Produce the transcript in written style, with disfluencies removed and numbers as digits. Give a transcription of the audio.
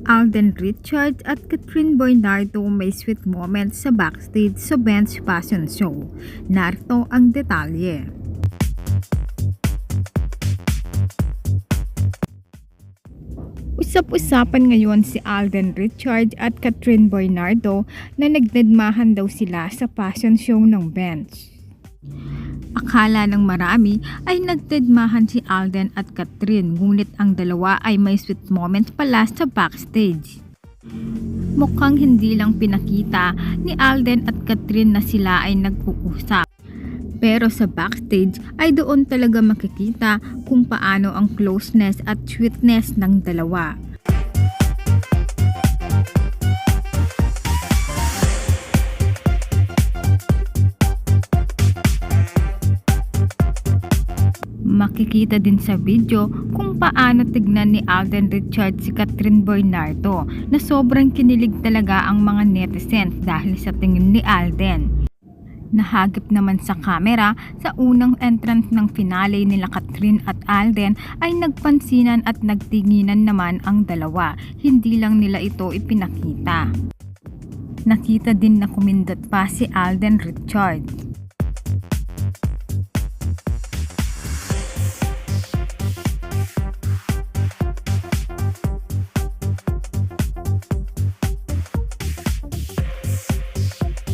Alden Richards at Catherine Bernardo may sweet moments sa backstage sa Ben's Fashion Show. Narito ang detalye. Usap-usapan ngayon si Alden Richards at Catherine Bernardo na nagdedmahan daw sila sa fashion show ng Ben's. Akala ng marami ay nagdedmahan si Alden at Catherine, ngunit ang dalawa ay may sweet moments pala sa backstage. Mukhang hindi lang pinakita ni Alden at Catherine na sila ay nag-uusap. Pero sa backstage ay doon talaga makikita kung paano ang closeness at sweetness ng dalawa. Makikita din sa video kung paano tignan ni Alden Richards si Catherine Bernardo na sobrang kinilig talaga ang mga netizens dahil sa tingin ni Alden. Nahagip naman sa camera sa unang entrance ng finale nila Catherine at Alden ay nagpansinan at nagtinginan naman ang dalawa, hindi lang nila ito ipinakita. Nakita din na kumindot pa si Alden Richards.